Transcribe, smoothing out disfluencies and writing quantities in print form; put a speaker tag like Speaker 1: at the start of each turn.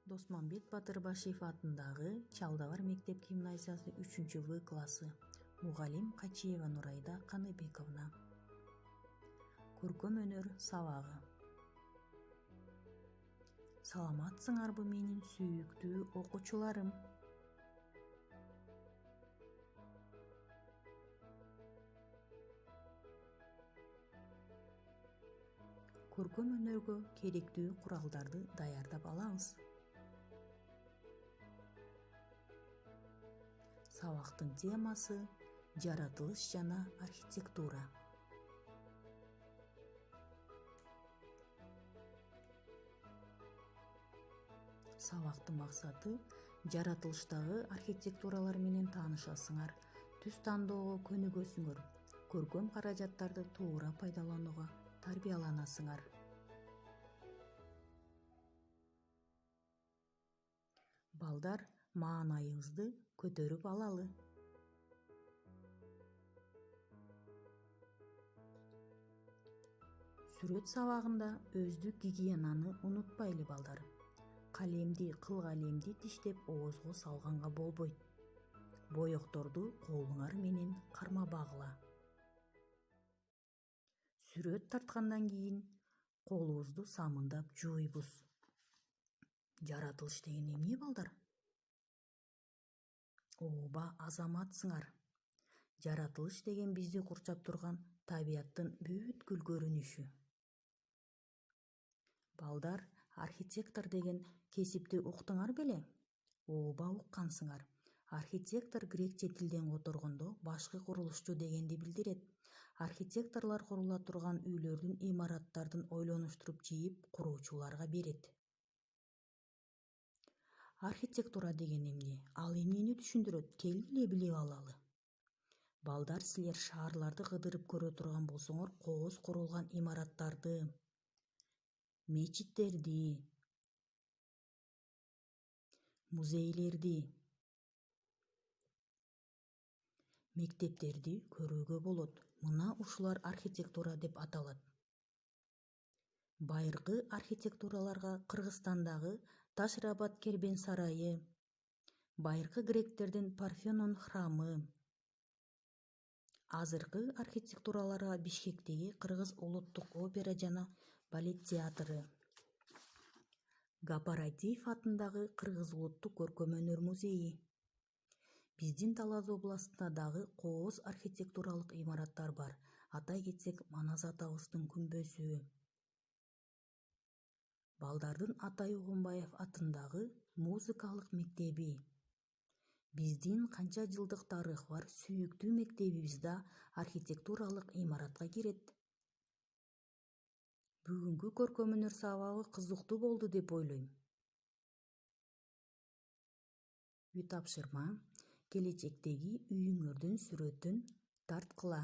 Speaker 1: Досмамбет Батырбашев атындагы Чалдабар мектеп гимназиясы 3В классы. Мугалим Качиева Нурайда Каныбековна. Көркөм өнөр сабагы. Саламатсыңарбы менин сүйүктүү окуучуларым? Көркөм өнөргө керектүү куралдарды даярдап алабыз. Сабактын темасы жаратылыш жана архитектура. Сабактын максаты жаратылыштагы архитектуралар менен таанышасыңар, түз тандоого көнүгөсүңөр, көркөм каражаттарды туура пайдаланууга тарбияланасыңар. Балдар, маанайыңызды көтөрүп алалы. Сүрөт сабагында өздүк гигиенаны унутпайлы балдар. Калемди, кыл калемди тиштеп оозго салганга болбойт. Боекторду колуңар менен кармабагыла. Сүрөт тарткандан кийин колубузду самындап жууйбуз. Жаратылыш деген эмне балдар? Ооба, азаматсыңар. Жаратылыш деген бизди курчап турган табияттын бүткүл көрүнүшү. Балдар, архитектор деген кесипти уктуңар беле? Ооба, уккансыңар. Архитектор грекче тилден которгондо башкы курулушчу дегенди билдирет. Архитекторлор курула турган үйлөрдүн, имараттардын ойлонуштуруп жийип, куруучуларга берет. Архитектура деген эмне? Ал эмнени түшүндүрөт? Келгиле билип алалы. Балдар, силер шаарларды кыдырып көрө турган болсоңор, кооз курулган имараттарды, мечиттерди, музейлерди, мектептерди көрүүгө болот. Мына ушулар архитектура деп аталат. Байыркы архитектураларга Кыргызстандагы Ташрабат Кербен сарайы, байыркы гректердин Парфенон храмы, азыркы архитектураларга Бишкектеги Кыргыз улуттук опера жана балет театры, Гапарадиев атындагы Кыргыз улуттук көркөм өнөр музейи. Биздин Талас областында дагы кооз архитектуралык имараттар бар. Атай кетсек, Манас атабыздын күмбөзү. Балдардын Атай Угунбаев атындагы музыкалык мектеби. Биздин канча жылдык тарыхы бар сүйүктүү мектебибиз да архитектуралык имаратка кирет. Бүгүнкү көркөм өнөр сабагы кызыктуу болду деп ойлойм. Үй тапшырма: келечектеги үйүңөрдүн сүрөтүн тарткыла.